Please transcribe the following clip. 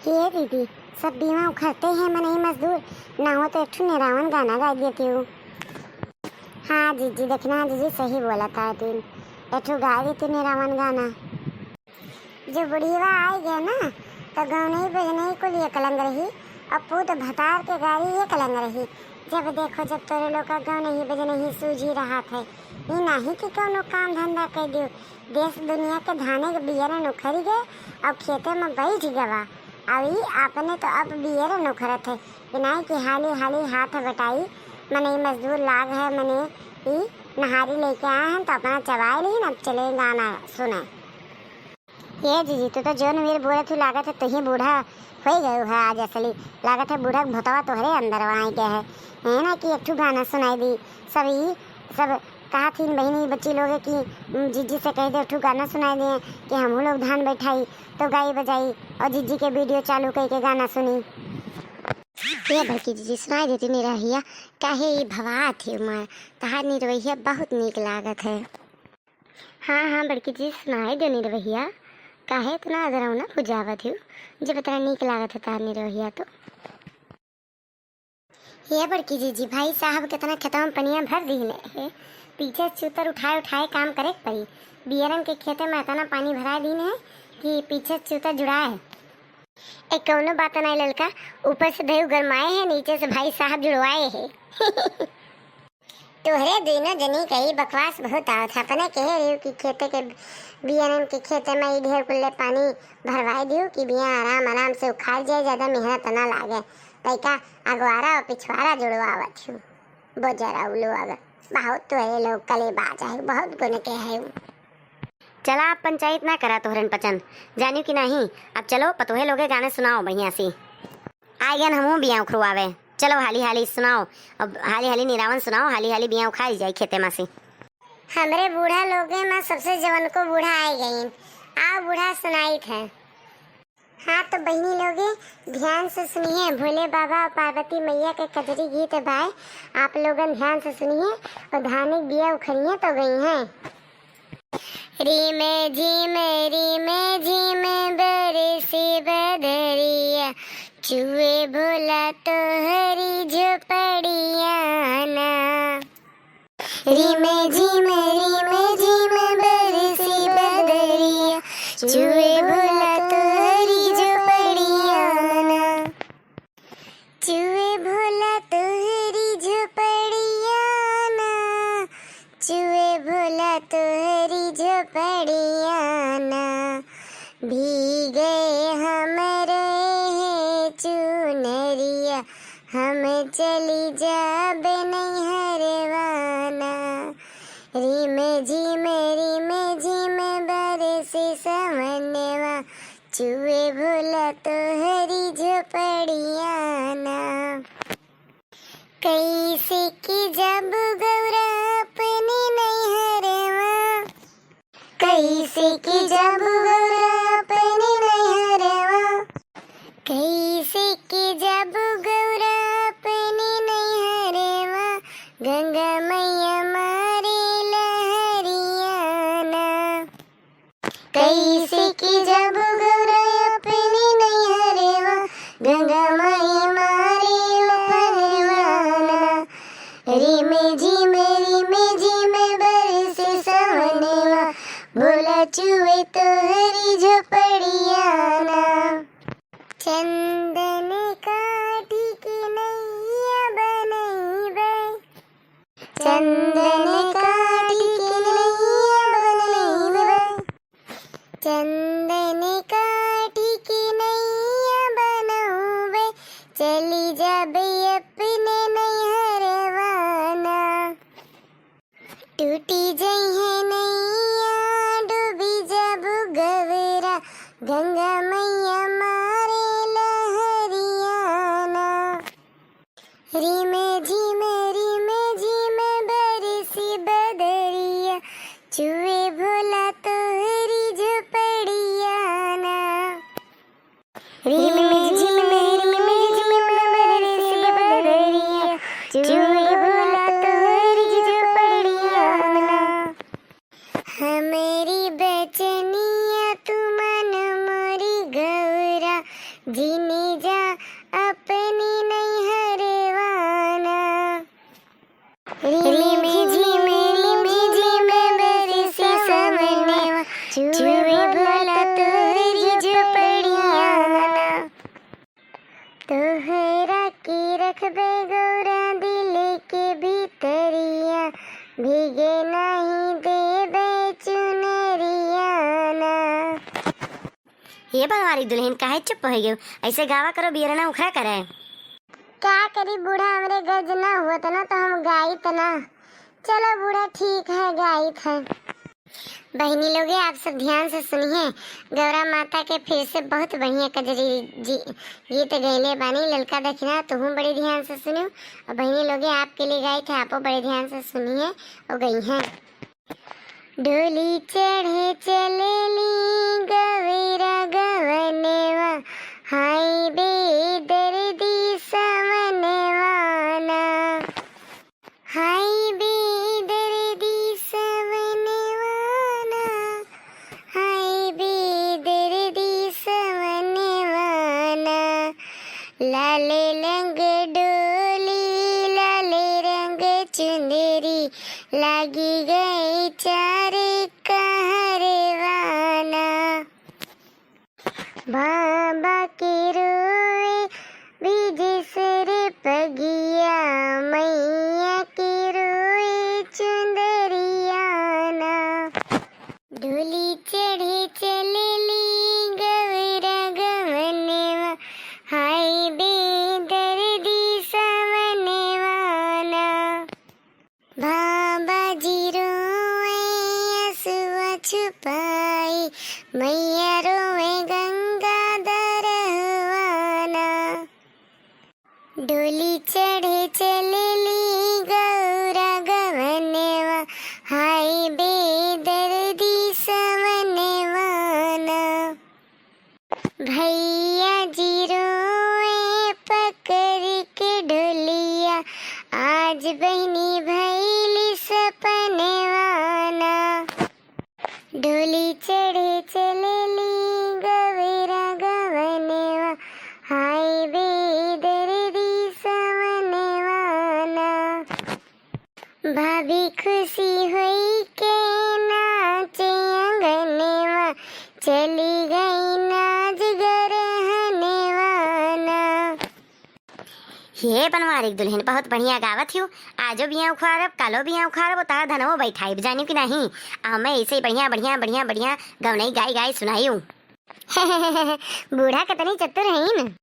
ये दीदी सब बीमा उखड़ते हैं मनई मजदूर, ना हो तो एक ठू निरावन गाना गा देती हूँ। हाँ जीजी देखना जीजी सही बोला था दिन एक ठू गा देती निरावन गाना। जो बुढ़ीवा आई गए ना तो गौनई बजनई को लिए कलंग रही और पूत भतार के गाड़ी ये कलंग रही। जब देखो जब तोरे लोग का गौनई बजनई सूझ ही रहा था ये नहीं कि कोनो काम धंधा कर दियो। देश दुनिया के धाने के बियरन उखड़ गए और खेते में बैठ गवा अभी आपने तो अब बियरन उखड़त है बिनाई की हाली हाली हाथ बटाई मने मजदूर लाग है मने ई नहारी लेके आए हैं तो अपना चबाए ली अब चले गाना सुने। ये जीजी तो जोन मेरे बोले थे लागत है तुही बूढ़ा हो गए है आज असली लागत है बूढ़ा भतवा तोहरे अंदर वहाँ के है ना कि एक गाना सुनाई दी सभी सब कहा थी बहनी बच्ची लोग कि जीजी से कह दे गाना सुनाई दिए कि हम लोग धान बैठाई तो गाई बजाई और जीजी के वीडियो चालू करके गाना सुनी। ये बड़की जीजी सुनाई देती निरहिया काहे ये भवा थी उमर कहा निरवैया बहुत नीक लागत है। हाँ हाँ बड़की जी सुनाई दे निरवैया काहे इतना अदरौना बुझावत हूँ जब इतना नीक लागत है तार निरवैया तो। ये बड़की जीजी भाई साहब कितना खेतों में पनिया भर दी है पीछे चूतर उठाए उठाए काम करे पड़ी बियरन के खेते में इतना पानी भरा दी है कि पीछे चूतर जुड़ा है। एक कौनो बात नहीं ललका ऊपर से दही गरमाए हैं नीचे से भाई साहब जुड़वाए हैं। तोहरे दोनों जनी कही बकवास बहुत आवत है अपने कह रही कि खेते के बियरन के खेते में ढेर कुल्ले पानी भरवाई दियो कि बिया आराम आराम से उखाड़ जाए ज्यादा मेहनत ना लागे तैका अगवारा और पिछवाड़ा जुड़वावत हूँ बोजरा उलो अगर बहुत तो है लोग कले बाजा है बहुत गुण के है। चला आप पंचायत ना करा तोहरन पचन जानियो कि नहीं अब चलो पतोहे लोगे गाने सुनाओ बढ़िया सी आए गन हमू बिया उखरुआवे चलो हाली हाली सुनाओ अब हाली हाली निरावन सुनाओ हाली हाली बिया उखाई जाए खेते में से। हमरे बूढ़ा लोगे में सबसे जवन को बूढ़ा आई गई आ बूढ़ा सुनाई थे। हाँ तो बहनी लोगे ध्यान से सुनिए भोले बाबा और पार्वती मैया के कजरी गीत भाई आप लोगन ध्यान से सुनिए और धानिक बिया उखड़िया तो गई हैं। रीमे झीमे बरसी बदरिया चूहे भोला तो हरी झोपड़िया ना। रीमे झीमे बरसी बदरिया चूहे भोला तो हरी झोपड़िया ना। चूहे भोला तो हरी झोपड़िया ना चूहे भोला तो हरी झोपड़िया ना। भीगे हमरे चुनरिया हम चली जाबे नहीं हरवाना। रीमे झीमे बरसे समनवा चूहे भोला तो हरी झोपड़िया ना। कैसे की जब गौरा अपने नहीं हरवा कैसे की जब गौरा अपने नहीं हरवा कैसे की जब गौरा अपने नहीं हरवा गंगा मैया मारे लहरिया ना। कैसे की जब गौरा अपने नहीं हरवा गंगा मैया मारे लहरिया ना। रीमे झीमे बरसे समनवा भोला चूहे तो हरी झोपड़िया ना। चंदन काठी की नैया बनैबे चंदन काठी की नैया बनैबे चंदन काठी की नैया बनौबे चली जाबे अपने नैहरवाना। टूटी जई है नैया डूबी जब गवरा गंगा मैया मारे लहरिया ना। रीमे झीमे बरसी बदरिया चूहे भोला तो हरी झोपड़िया ना। रीमे झीमे बरसी बदरिया चूहे भोला तो हरी झोपड़िया ना। हमेरी बचनिया तू मन मोरी गौरा जीने जा अपनी नैहरवाना। रिमे झिमे बरसी सावनवा, छुए भला तोहरी झोपड़ियाना। तोहरा के रखबे गौरा दिल के भीतरिया, भीगे नहीं देबे चुनरियाना। ये बनवारी दुल्हन काहे चुप हो गयो? ऐसे गावा करो, बियरना उखड़ा करे। क्या करी बूढ़ा, हमरे गज ना हुआ था ना तो हम गाई था ना। चलो बूढ़ा ठीक है, गाई था। बहनी लोगे आप सब ध्यान से सुनिए, गौरा माता के फिर से बहुत बढ़िया कजरी गीत गैले बानी। ललका दक्षिणा तुम बड़े ध्यान से सुनियो, और बहनी लोगे आपके लिए गाई थे, आपो बड़े ध्यान से सुनिए और गई हैं। डोली चढ़े चलेली गवेरा गवनेवा, हाय बेदर्दी सवनवाना। हाय बेदर्दी सवनवाना, हाय बेदर्दी सवनवाना। लाले रंग डोली, लाले रंग चुंदरी, लागी गई चार कहरवाना। बाबा के रोए बीज सर पगिया, मैया के रोए चुंदरियाना। डोली चढ़े चलेली गौरा गवनेवा, हाय बेदर्दी सवनवाना। बाबा जी रोए असुआ छुपाई, मैया रोए गंगाधर हुआना। डोली चढ़े चलेली गौरा गवनेवा, हाय बेदर्दी सवनवाना। भैया जी रोए पकड़ के डोलिया, आज बहनी भैली सपनवाना। डोली चढ़े चलेली गवेरा गवनेवा, हाय बेदर्दी सवनवाना। भाभी खुशी हुई के नाचे अंगनेवा, चली गई नाच गरहनेवाना। ये बनवारी दुल्हन बहुत बढ़िया गावत हो। आजो बिया उखाड़ब, कालो बिया उखाड़ब, तारा धनवो बैठाई जानी कि नहीं। आ मैं ऐसे ही बढ़िया बढ़िया बढ़िया बढ़िया गवनई गाई गाई सुनाई हूँ। बूढ़ा कितनी चतुर है न।